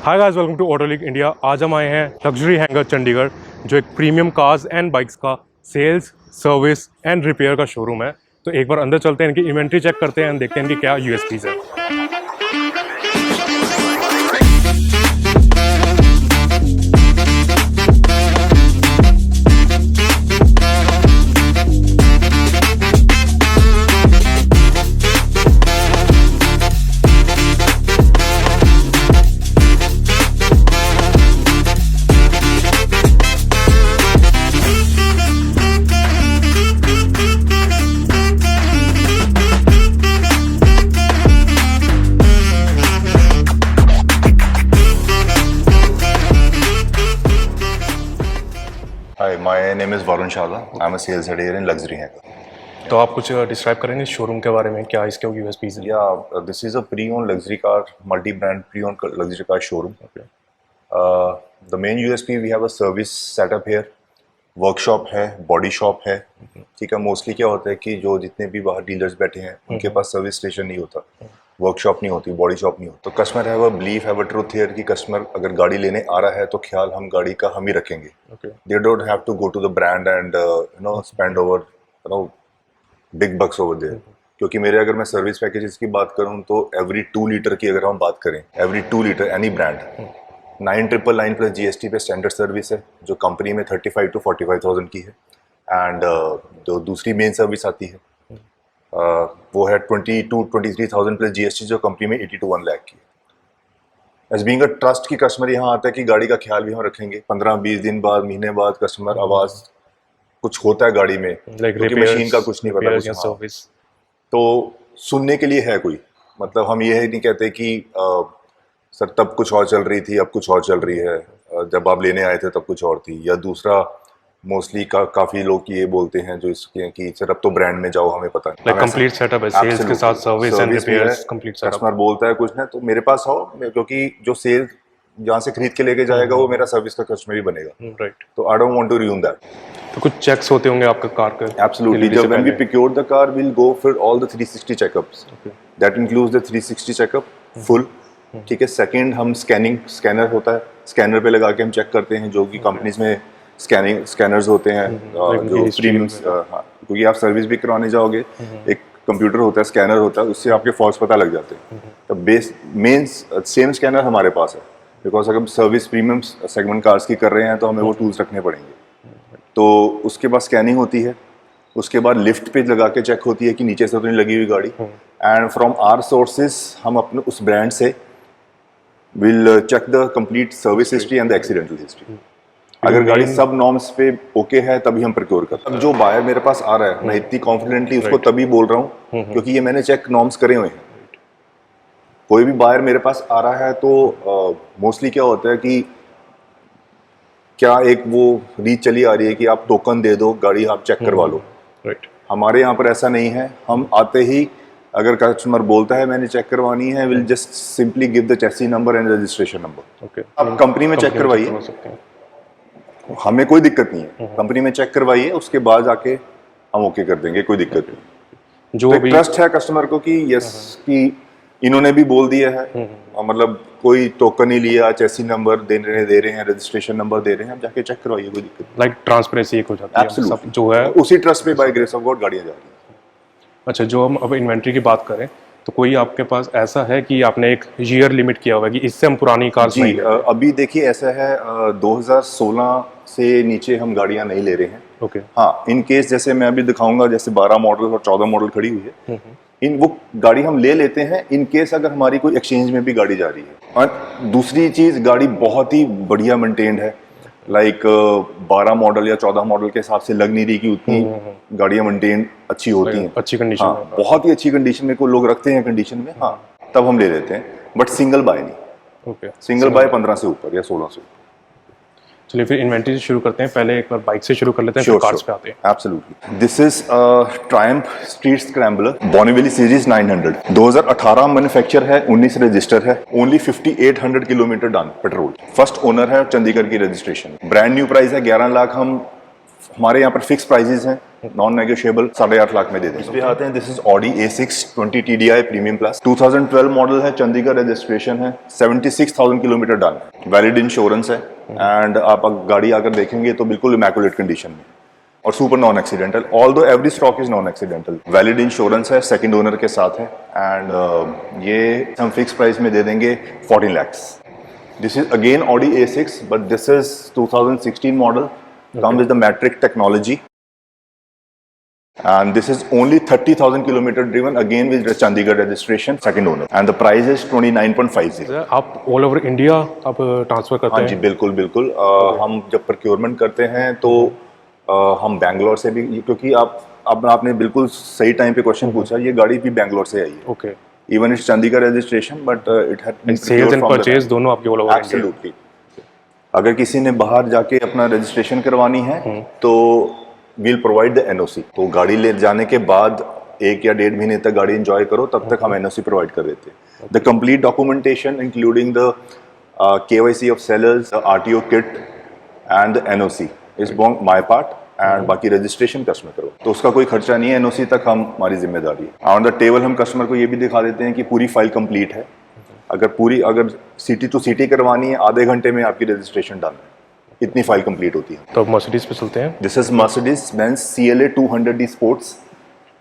Hi guys, welcome to auto league India. आज हम आए हैं लग्जरी हैंगर चंडीगढ़, जो एक प्रीमियम कार्स एंड बाइक्स का सेल्स, सर्विस एंड रिपेयर का शोरूम है। तो एक बार अंदर चलते हैं, इनकी इन्वेंट्री चेक करते हैं, देखते हैं इनकी क्या यूएसपीज है। Hi, my name is Varun Shala. I'm a sales head here in Luxury Hangar. तो आप कुछ डिस्क्राइब करेंगे इस शोरूम के बारे में, क्या इसके यूएसपीज हैं? Yeah, this is a pre-owned luxury car, multi-brand pre-owned luxury car showroom. Okay. The main USP we have a service setup here. Workshop है, बॉडी शॉप है। ठीक है, मोस्टली क्या होता है कि जो जितने भी बाहर डीलर्स बैठे हैं उनके पास सर्विस स्टेशन नहीं होता, वर्कशॉप नहीं होती, बॉडी शॉप नहीं होती। तो customer have a belief, have a truth here कि कस्टमर अगर गाड़ी लेने आ रहा है तो ख्याल हम गाड़ी का हम ही रखेंगे। They don't have to go to the brand and spend over big bucks over there. क्योंकि मेरे अगर मैं सर्विस पैकेजेस की बात करूं तो एवरी 2 लीटर की अगर हम बात करें, every 2 litre any brand 9999 plus GST पे स्टैंडर्ड सर्विस है, जो कंपनी में 35 to 45,000 की है। एंड जो दूसरी मेन सर्विस आती है वो है 20 to 23,000 प्लस GST, जो कंपनी में 80 to 1 लाख की है। एज बीइंग अ ट्रस्ट की कस्टमर यहाँ आता है कि गाड़ी का ख्याल भी हम रखेंगे। 15-20 दिन बाद, महीने बाद कस्टमर आवाज़ कुछ होता है गाड़ी में, क्योंकि मशीन का कुछ नहीं पता कुछ। हाँ। तो सुनने के लिए है कोई, मतलब हम ये नहीं कहते कि सर तब कुछ और चल रही थी, अब कुछ और चल रही है, जब आप लेने आए थे तब कुछ और थी। या दूसरा मोस्टली काफी लोग ये बोलते हैं जो इसके कि सर अब तो ब्रांड में जाओ, हमें पता नहीं। कंप्लीट सेटअप है, सेल्स के साथ service and repairs complete setup. Customer बोलता है कुछ है तो मेरे पास आओ, क्योंकि जो सेल जहाँ से खरीद के लेके जाएगा वो मेरा सर्विस का कस्टमर ही बनेगा। राइट। तो I don't want to ruin that. तो कुछ चेक्स होते होंगे आपका कार के? Absolutely. जब when we procured the car, we'll go for all the 360 checkups. That includes the 360 checkup full. ठीक है। सेकंड, हम स्कैनर होता है, स्कैनर पे लगा के हम चेक करते हैं, जो कि कंपनीज में स्कैनर्स होते हैं जो प्रीमियम। हाँ, क्योंकि आप सर्विस भी करवाने जाओगे, एक कंप्यूटर होता है, स्कैनर होता है, उससे आपके फॉल्ट्स पता लग जाते हैं। तो मेन सेम स्कैनर हमारे पास है, बिकॉज अगर सर्विस प्रीमियम सेगमेंट कार्स की कर रहे हैं तो हमें वो टूल्स रखने पड़ेंगे। तो उसके बाद स्कैनिंग होती है, उसके बाद लिफ्ट पे लगा के चेक होती है कि नीचे से तो नहीं लगी हुई गाड़ी। एंड फ्रॉम आवर सोर्सेज हम अपने उस ब्रांड से will check the complete service history and the accidental history. अगर गाड़ी सब नॉर्म्स पे ओके है तभी हम प्रोक्योर करते हैं। अब जो बायर मेरे पास आ रहा है, मैं इतनी कॉन्फिडेंटली उसको तभी बोल रहा हूँ क्योंकि ये मैंने चेक नॉर्म्स करे हुए हैं। कोई भी बायर मेरे पास आ रहा है तो मोस्टली क्या होता है कि क्या एक वो रीच चली आ रही है कि आप टोकन दे दो, गाड़ी आप चेक करवा लो। राइट। हमारे यहाँ पर ऐसा नहीं है। हम आते ही अगर कस्टमर बोलता है मैंने चेक करवानी है, will just simply give the Chesi number and registration number. Okay. आप कंपनी में चेक करवाइए, हमें कोई दिक्कत नहीं है। कंपनी में चेक करवाइए, उसके बाद जाके हम ओके कर देंगे, कोई दिक्कत नहीं। जो ट्रस्ट है कस्टमर को कि यस कि इन्होंने भी बोल दिया है, मतलब कोई टोकन नहीं लिया, चेसी नंबर दे रहे हैं, रजिस्ट्रेशन नंबर दे रहे हैं, आप जाके चेक करवाइए, कोई दिक्कत नहीं। लाइक ट्रांसपेरेंसी एक हो जाती है सब जो है, उसी ट्रस्ट पे बाय ग्रेस ऑफ गॉड गाड़ियां जा रही हैं। अच्छा, जो हम अब इन्वेंट्री की बात करें तो कोई आपके पास ऐसा है कि आपने एक ईयर लिमिट किया हुआ है कि इससे हम पुरानी कार्स नहीं ले रहे? अभी देखिए ऐसा है, 2016 से नीचे हम गाड़ियां नहीं ले रहे हैं। ओके। हाँ, इन केस जैसे मैं अभी दिखाऊंगा, जैसे 12 मॉडल और 14 मॉडल खड़ी हुई है, इन वो गाड़ी हम ले लेते हैं इन केस अगर हमारी कोई एक्सचेंज में भी गाड़ी जा रही है। और दूसरी चीज, गाड़ी बहुत ही बढ़िया मेंटेन्ड है। लाइक 12 मॉडल या 14 मॉडल के हिसाब से लग नहीं रही कि उतनी गाड़ियां मेंटेन अच्छी होती हैं, अच्छी कंडीशन। हाँ, बहुत ही अच्छी कंडीशन में को लोग रखते हैं कंडीशन में। हाँ, तब हम ले लेते हैं, बट सिंगल बाय नहीं। ओके। सिंगल बाय 15 से ऊपर या 16 से ऊपर। चलिए फिर इन्वेंट्री से शुरू करते हैं। पहले एक बार बाइक से शुरू कर लेते हैं, फिर कार्स पे आते हैं। Absolutely. This is Triumph Street Scrambler Bonneville series 900, 2018 manufacture है, 19 रजिस्टर है, only 5800 kilometre done petrol. First owner है, चंडीगढ़ की रजिस्ट्रेशन। ब्रांड न्यू प्राइस है 11 लाख हम हमारे यहाँ पर फिक्स प्राइजेस हैं, नॉन नेगोशिएबल 8.5 लाख में दे देंगे। इस पे आते हैं, this is Audi A6 20 TDI premium plus, 2012 model है, चंडीगढ़ रजिस्ट्रेशन है, 76,000 किलोमीटर डन है, वैलिड इंश्योरेंस है एंड आप गाड़ी आकर देखेंगे तो बिल्कुल इमैकुलेट कंडीशन में और super non accidental, although every stock is non accidental, valid insurance है, सेकंड ओनर के साथ है एंड ये हम फिक्स प्राइस में दे देंगे 14 lakhs। This is again Audi A6 but this is 2016 model, come with the metric technology and this is only 30,000 kilometer driven, again with the Chandigarh registration, second owner, and the price is 29.50। आप all over India आप transfer करते हाँ हैं? जी बिल्कुल बिल्कुल। हम जब procurement करते हैं तो हम बैंगलोर से भी, क्योंकि आपने बिल्कुल सही टाइम पे क्वेश्चन पूछा, ये गाड़ी भी बैंगलोर से आई है। Okay, even it's Chandigarh registration but it had sales and purchase दोनों आपके ऑल ओवर इंडिया? एब्सोल्युटली। अगर किसी ने बाहर जाके अपना रजिस्ट्रेशन करवानी है तो वील प्रोवाइड द एनओसी, तो गाड़ी ले जाने के बाद 1 या 1.5 महीने तक गाड़ी एंजॉय करो, तब तक हम एनओसी प्रोवाइड कर देते हैं। The complete documentation including the KYC of sellers, RTO kit and the NOC is my part and बाकी रजिस्ट्रेशन कस्टमर करो, तो उसका कोई खर्चा नहीं है, एनओसी तक हमारी जिम्मेदारी है। ऑन द टेबल हम कस्टमर को ये भी दिखा देते हैं कि पूरी फाइल कंप्लीट है, अगर सिटी टू सिटी करवानी है आधे घंटे में आपकी रजिस्ट्रेशन डन है, इतनी फाइल कंप्लीट होती है। तो मर्सिडीज पे चलते हैं। This is Mercedes Benz CLA 200D sports,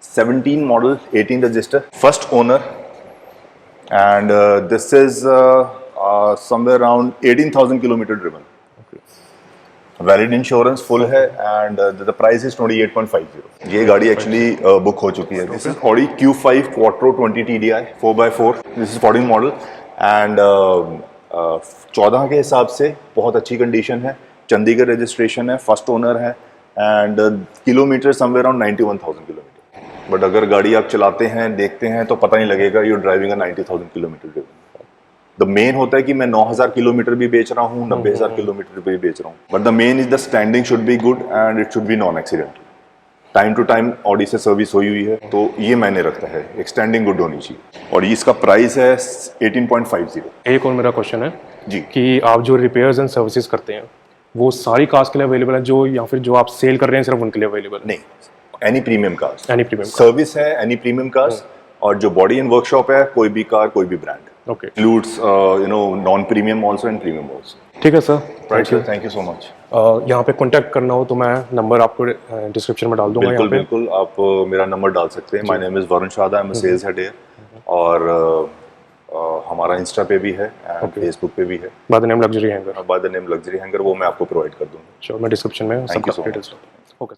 17 model, 18 register, first owner and this is somewhere around 18,000 kilometre driven, valid insurance full है एंड द प्राइस इज 28.50। ये गाड़ी एक्चुअली बुक हो चुकी है। This is Audi Q5 quattro 20 TDI 4x4, this is 14 model and 14 के हिसाब से बहुत अच्छी कंडीशन है, चंडीगढ़ रजिस्ट्रेशन है, फर्स्ट ओनर है and kilometre somewhere around 91,000 kilometre. But अगर गाड़ी आप चलाते हैं देखते हैं तो पता नहीं लगेगा you driving 90,000 kilometre. The main होता है कि मैं 9,000 किलोमीटर भी बेच रहा हूँ, 90,000 किलोमीटर भी बेच रहा हूँ, but the main is the standing should be good and it should be non accidental. Time to time Audi से सर्विस हुई है, तो ये मैंने रखता है, एक्सटेंडिंग गुड होनी चाहिए। और इसका प्राइस है 18.50। एक और मेरा क्वेश्चन है जी कि आप जो रिपेयर्स एंड सर्विसेज करते हैं वो सारी कार्स के लिए अवेलेबल है, जो या फिर जो आप सेल कर रहे हैं सिर्फ उनके लिए अवेलेबल है? नहीं, any premium cars, any premium service है, एनी प्रीमियम कार्स, और जो बॉडी एंड वर्कशॉप है, कोई भी कार कोई भी brand, okay, includes non premium also and premium also. ठीक है sir, right sir, thank you so much. यहाँ पे कांटेक्ट करना हो तो मैं नंबर आपको डिस्क्रिप्शन में डाल दूंगा। बिल्कुल बिल्कुल, आप मेरा नंबर डाल सकते हैं। My name is Varun Shada, I am a sales head here, और हमारा इंस्टा पे भी है एंड फेसबुक पे भी है, by the name luxury hanger. By the name luxury hanger, वो मैं आपको प्रोवाइड कर दूंगा। श्योर, मैं डिस्क्रिप्शन में Thank you सबका so डिटेल्स। ओके।